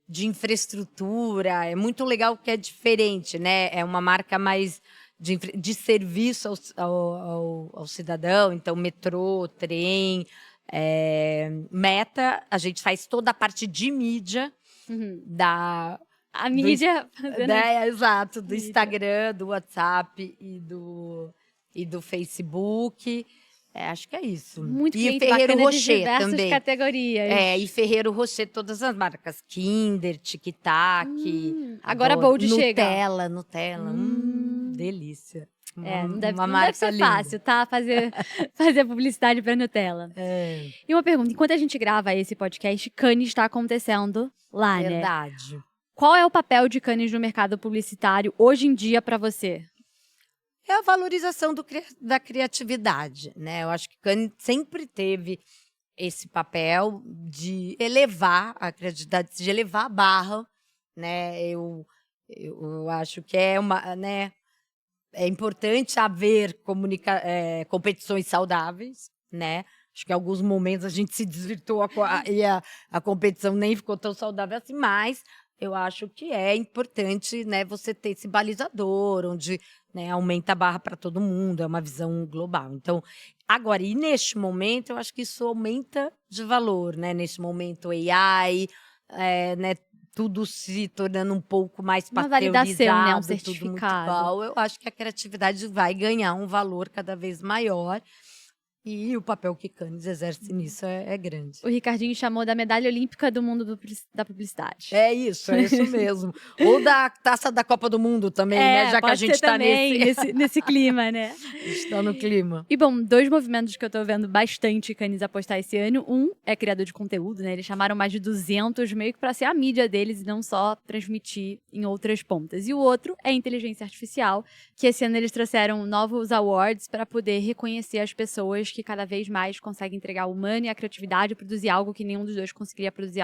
de infraestrutura. É muito legal que é diferente, né? É uma marca mais de serviço ao cidadão. Então, metrô, trem, Meta. A gente faz toda a parte de mídia da... A mídia... exato, do Instagram, do WhatsApp e do Facebook. Acho que é isso. Muito e cliente Ferreiro bacana Rocher de diversas também. categorias. E Ferreiro Rocher, todas as marcas. Kinder, Tic Tac. Agora Bold chega. Nutella. Delícia. Não deve ser fácil, tá? Fazer publicidade pra Nutella. E uma pergunta, enquanto a gente grava esse podcast, Cannes está acontecendo lá, né? Verdade. Qual é o papel de Cannes no mercado publicitário hoje em dia pra você? É a valorização da criatividade, né? Eu acho que Cannes sempre teve esse papel de elevar a criatividade, de elevar a barra, né? Eu acho que né? É importante haver competições saudáveis, né? Acho que em alguns momentos a gente se desvirtuou e a competição nem ficou tão saudável assim, mas eu acho que é importante, né, você ter esse balizador, onde, né, aumenta a barra para todo mundo, é uma visão global. Então, agora, e neste momento, eu acho que isso aumenta de valor, né? Neste momento, AI, né, tudo se tornando um pouco mais Uma validação, né? Um pasteurizado, tudo muito certificado. igual. Eu acho que a criatividade vai ganhar um valor cada vez maior. E o papel que Cannes exerce nisso é grande. O Ricardinho chamou da medalha olímpica do mundo da publicidade. É isso mesmo. Ou da taça da Copa do Mundo também, né? Já que a pode gente ser tá também nesse clima, né? está no clima. E bom, 2 movimentos que eu tô vendo bastante Cannes apostar esse ano. Um é criador de conteúdo, né? Eles chamaram mais de 200 meio que pra ser a mídia deles e não só transmitir em outras pontas. E o outro é inteligência artificial, que esse ano eles trouxeram novos awards para poder reconhecer as pessoas que cada vez mais conseguem entregar o humano e a criatividade e produzir algo que nenhum dos dois conseguiria produzir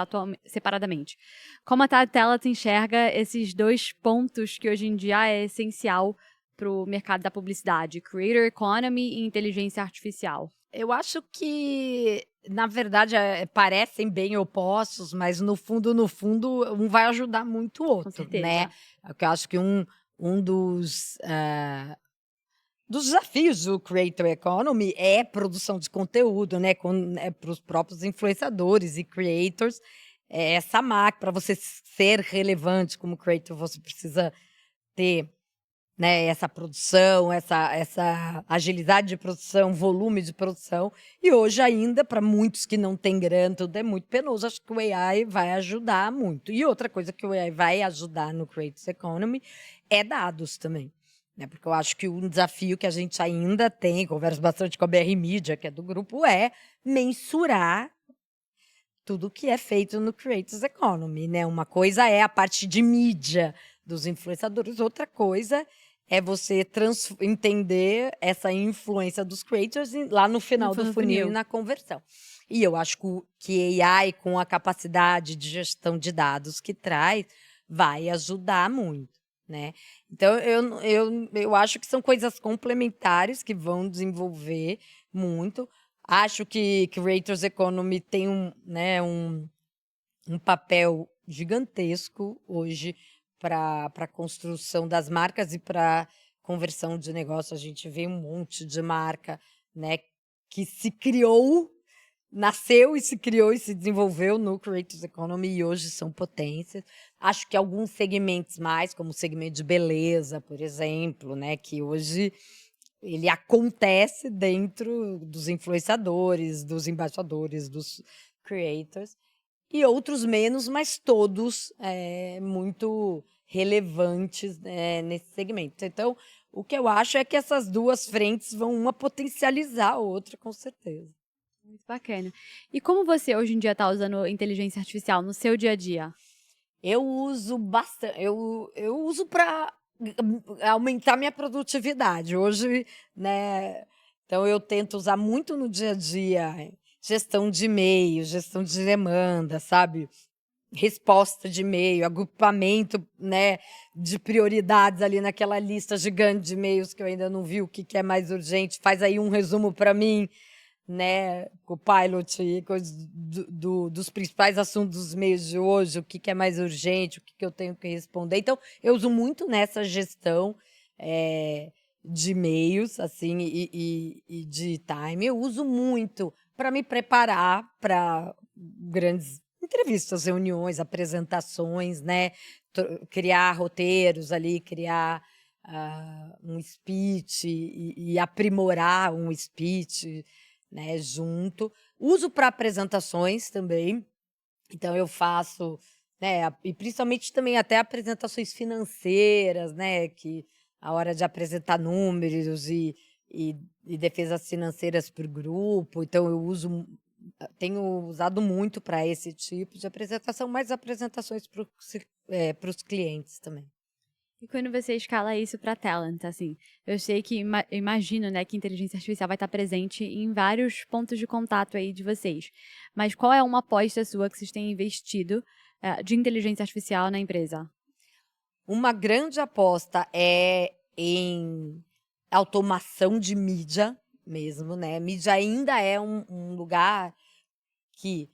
separadamente. Como a Tela enxerga esses 2 pontos que hoje em dia é essencial para o mercado da publicidade, creator economy e inteligência artificial? Eu acho que, na verdade, parecem bem opostos, mas no fundo, um vai ajudar muito o Com outro, certeza. né? Eu acho que um dos desafios do Creator Economy é produção de conteúdo, né? Para os próprios influenciadores e creators. Essa máquina, para você ser relevante como creator, você precisa ter, né, essa produção, essa agilidade de produção, volume de produção. E hoje ainda, para muitos que não têm grana, tudo é muito penoso. Acho que o AI vai ajudar muito. E outra coisa que o AI vai ajudar no Creators Economy é dados também. Né? Porque eu acho que um desafio que a gente ainda tem, converso bastante com a BR Media, que é do grupo, é mensurar tudo que é feito no Creators Economy, né? Uma coisa é a parte de mídia dos influenciadores, outra coisa é você entender essa influência dos creators lá no final do funil e na conversão. E eu acho que AI, com a capacidade de gestão de dados que traz, vai ajudar muito, né? Então, eu acho que são coisas complementares que vão desenvolver muito. Acho que Creators Economy tem um papel gigantesco hoje para a construção das marcas e para conversão de negócio. A gente vê um monte de marca, né, que nasceu e se criou e se desenvolveu no Creators Economy e hoje são potências. Acho que alguns segmentos mais, como o segmento de beleza, por exemplo, né, que hoje ele acontece dentro dos influenciadores, dos embaixadores, dos creators, e outros menos, mas todos muito relevantes, né, nesse segmento. Então, o que eu acho é que essas 2 frentes vão uma potencializar a outra, com certeza. Muito bacana. E como você hoje em dia está usando inteligência artificial no seu dia a dia? Eu uso bastante, eu uso para aumentar minha produtividade. Hoje, né, então eu tento usar muito no dia a dia, gestão de e-mail, gestão de demanda, sabe? Resposta de e-mail, agrupamento, né, de prioridades ali naquela lista gigante de e-mails que eu ainda não vi o que é mais urgente. Faz aí um resumo para mim, né, Copilot, dos principais assuntos dos e-mails de hoje, o que é mais urgente, o que eu tenho que responder. Então, eu uso muito nessa gestão de e-mails, assim, e de time. Eu uso muito para me preparar para grandes entrevistas, reuniões, apresentações, né? Criar roteiros ali, criar um speech e aprimorar um speech, né, junto. Uso para apresentações também. Então eu faço, né, e principalmente também até apresentações financeiras, né, que a hora de apresentar números e defesas financeiras para o grupo. Então eu tenho usado muito para esse tipo de apresentação, mas apresentações para os clientes também. E quando você escala isso para talent, assim, eu sei que, imagino, né, que inteligência artificial vai estar presente em vários pontos de contato aí de vocês. Mas qual é uma aposta sua que vocês têm investido de inteligência artificial na empresa? Uma grande aposta é em automação de mídia, mesmo, né? Mídia ainda é um lugar que,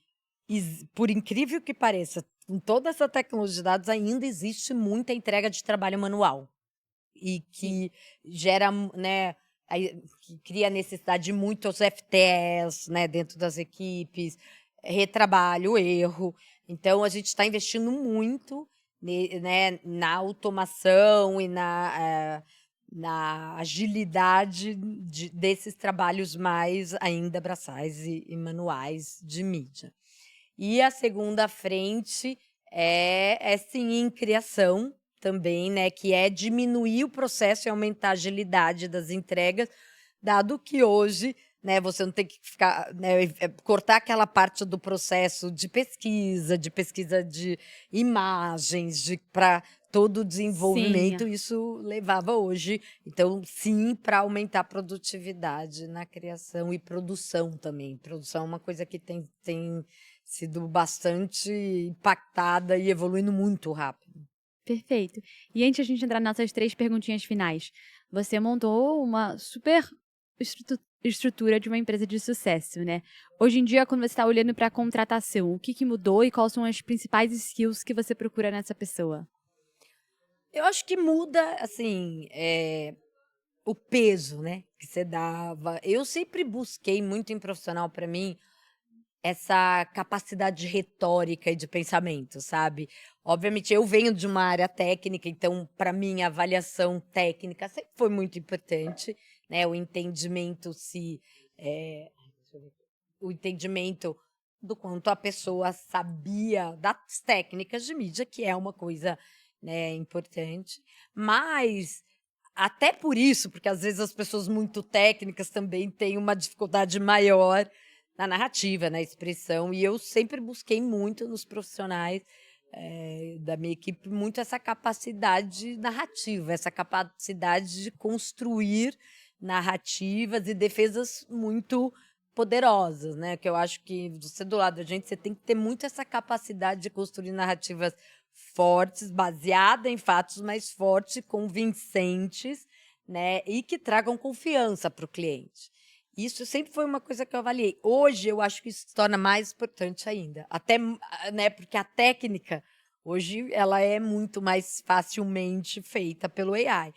por incrível que pareça, com toda essa tecnologia de dados, ainda existe muita entrega de trabalho manual. E Sim. que gera, né, que cria necessidade de muitos FTEs, né, dentro das equipes, retrabalho, erro. Então, a gente está investindo muito, né, na automação e na agilidade desses trabalhos mais ainda braçais e manuais de mídia. E a segunda frente é sim em criação também, né, que é diminuir o processo e aumentar a agilidade das entregas, dado que hoje, né, você não tem que ficar, né, cortar aquela parte do processo de pesquisa de imagens, para todo o Sim, desenvolvimento, isso levava hoje, então sim, para aumentar a produtividade na criação e produção também. Produção é uma coisa que tem sido bastante impactada e evoluindo muito rápido. perfeito. E antes de a gente entrar nessas 3 perguntinhas finais, você montou uma super estrutura de uma empresa de sucesso, né. Hoje em dia, quando você está olhando para a contratação, o que que mudou e quais são as principais skills que você procura nessa pessoa? Eu acho que muda, assim, o peso, né, que você dava. Eu sempre busquei muito em profissional para mim essa capacidade retórica e de pensamento, sabe. Obviamente eu venho de uma área técnica, então para mim a avaliação técnica sempre foi muito importante, né, o entendimento se, deixa eu ver, o entendimento do quanto a pessoa sabia das técnicas de mídia, que é uma coisa, né, importante. Mas, até por isso, porque às vezes as pessoas muito técnicas também têm uma dificuldade maior na narrativa, na expressão, e eu sempre busquei muito nos profissionais, da minha equipe, muito essa capacidade narrativa, essa capacidade de construir narrativas e defesas muito poderosas, né, que eu acho que você do lado da gente, você tem que ter muito essa capacidade de construir narrativas fortes, baseada em fatos, mas fortes, convincentes, né, e que tragam confiança para o cliente. Isso sempre foi uma coisa que eu avaliei. Hoje eu acho que isso se torna mais importante ainda, até, né, porque a técnica hoje ela é muito mais facilmente feita pelo AI.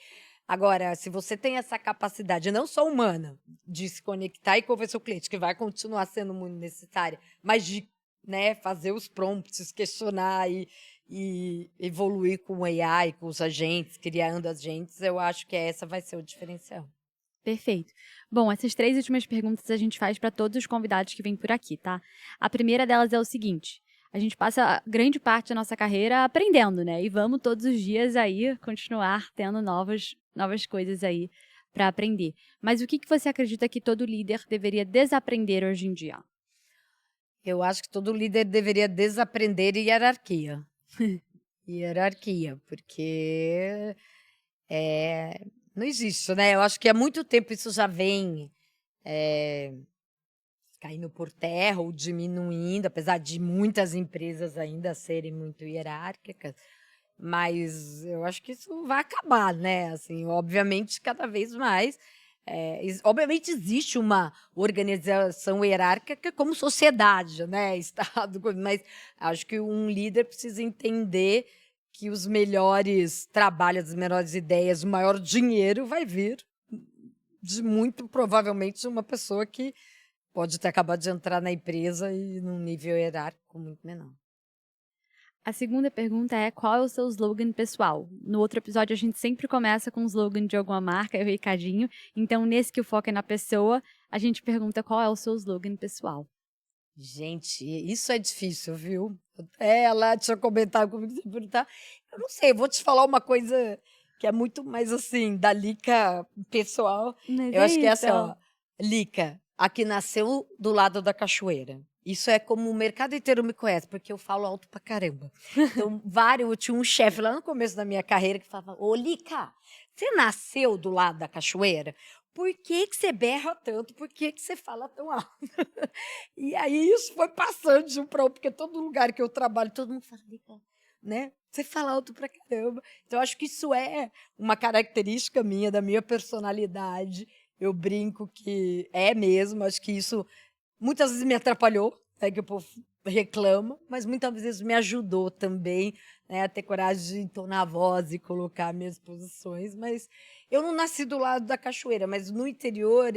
Agora, se você tem essa capacidade, não só humana, de se conectar e convencer o cliente, que vai continuar sendo muito necessária, mas de, né, fazer os prompts, questionar e evoluir com o AI, com os agentes, criando agentes, eu acho que essa vai ser o diferencial. Perfeito. Bom, essas 3 últimas perguntas a gente faz para todos os convidados que vêm por aqui, tá. A primeira delas é o seguinte: a gente passa grande parte da nossa carreira aprendendo, né, e vamos todos os dias aí continuar tendo novas coisas aí para aprender. Mas o que que você acredita que todo líder deveria desaprender hoje em dia? Eu acho que todo líder deveria desaprender hierarquia. Hierarquia, porque, não existe, né, eu acho que há muito tempo isso já vem, eh, caindo por terra ou diminuindo, apesar de muitas empresas ainda serem muito hierárquicas, mas eu acho que isso vai acabar, né, assim, obviamente cada vez mais, obviamente existe uma organização hierárquica como sociedade, né, Estado, mas acho que um líder precisa entender que os melhores trabalhos, as melhores ideias, o maior dinheiro vai vir de muito provavelmente uma pessoa que pode ter acabado de entrar na empresa e num nível hierárquico muito menor. A segunda pergunta é: qual é o seu slogan pessoal? No outro episódio a gente sempre começa com um slogan de alguma marca, eu e Cadinho, então nesse que o foco é na pessoa, a gente pergunta qual é o seu slogan pessoal. Gente, isso é difícil, viu? Até ela tinha comentado comigo, você perguntar, eu não sei, eu vou te falar uma coisa que é muito mais, assim, da Lica pessoal, Mas eu é acho que é isso. assim, ó: "Lica, aqui nasceu do lado da cachoeira". Isso é como o mercado inteiro me conhece, porque eu falo alto pra caramba. Então, eu tinha um chefe lá no começo da minha carreira que falava: "Ô Lica, você nasceu do lado da cachoeira? Por que que você berra tanto? Por que que você fala tão alto?" E aí isso foi passando de um para outro, porque todo lugar que eu trabalho, todo mundo fala: "Lica, né, você fala alto pra caramba". Então eu acho que isso é uma característica minha, da minha personalidade, Eu brinco que é mesmo, acho que isso muitas vezes me atrapalhou, é que o povo reclama, mas muitas vezes me ajudou também, né, a ter coragem de entonar a voz e colocar minhas posições, mas eu não nasci do lado da cachoeira, mas no interior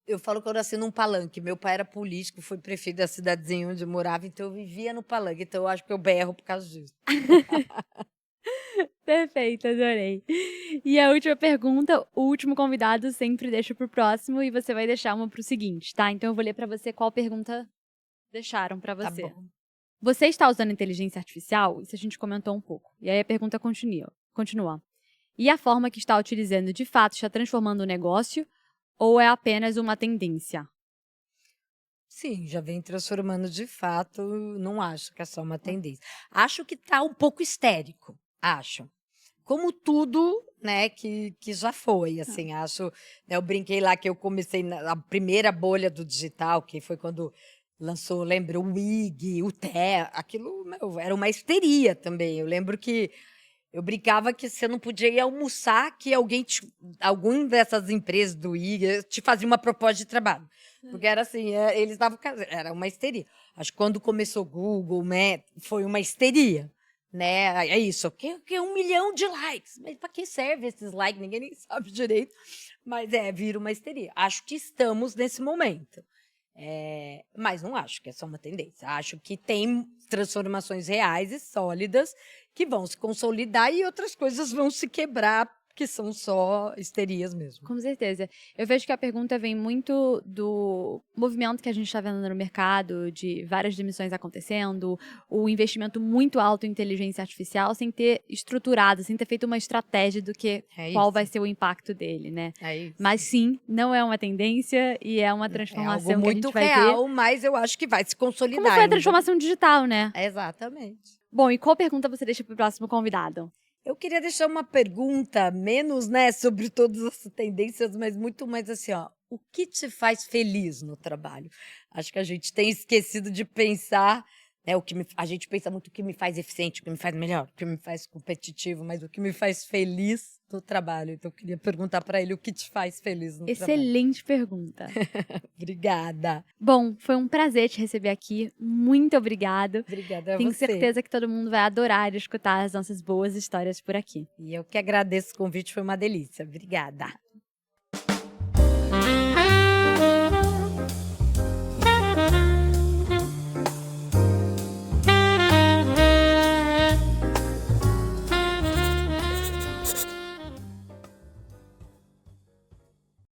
eu falo que eu nasci num palanque, meu pai era político, foi prefeito da cidadezinha onde eu morava, então eu vivia no palanque, então eu acho que eu berro por causa disso. Perfeito, adorei. E a última pergunta, o último convidado sempre deixa pro próximo e você vai deixar uma pro seguinte, tá? Então eu vou ler pra você qual pergunta deixaram pra Tá você. bom. Você está usando inteligência artificial? Isso a gente comentou um pouco. E aí a pergunta continua. E a forma que está utilizando de fato está transformando o negócio ou é apenas uma tendência? Sim, já vem transformando de fato, não acho que é só uma tendência. Acho que tá um pouco histérico, acho. Como tudo, né, que já foi, assim, acho, né, eu brinquei lá que eu comecei na primeira bolha do digital, que foi quando lançou, lembra, o Wig, o Té, aquilo, meu, era uma histeria também. Eu lembro que eu brincava que você não podia ir almoçar, que algum dessas empresas do IG te fazia uma proposta de trabalho. Porque era assim, eles davam, era uma histeria. Acho que quando começou o Google, né, foi uma histeria, né? É isso, que 1 milhão de likes. Mas para que serve esses likes? Ninguém nem sabe direito. Mas vira uma histeria. Acho que estamos nesse momento. Mas não acho que é só uma tendência. Acho que tem transformações reais e sólidas que vão se consolidar e outras coisas vão se quebrar, que são só histerias mesmo. Com certeza. Eu vejo que a pergunta vem muito do movimento que a gente está vendo no mercado, de várias demissões acontecendo, o investimento muito alto em inteligência artificial, sem ter estruturado, sem ter feito uma estratégia do que É qual isso. vai ser o impacto dele, né? É isso. Mas sim, não é uma tendência e é uma É algo transformação que a muito gente vai ver. real, mas eu acho que vai se consolidar Como foi a ainda. transformação digital, né? Exatamente. Bom, e qual pergunta você deixa para o próximo convidado? Eu queria deixar uma pergunta, menos, né, sobre todas as tendências, mas muito mais assim, ó, o que te faz feliz no trabalho? Acho que a gente tem esquecido de pensar, né, a gente pensa muito o que me faz eficiente, o que me faz melhor, o que me faz competitivo, mas o que me faz feliz no trabalho. Então eu queria perguntar para ele o que te faz feliz no trabalho. Excelente pergunta. Obrigada. Bom, foi um prazer te receber aqui. Muito obrigado. Obrigada a Tenho você. certeza que todo mundo vai adorar escutar as nossas boas histórias por aqui. E eu que agradeço o convite, foi uma delícia. Obrigada.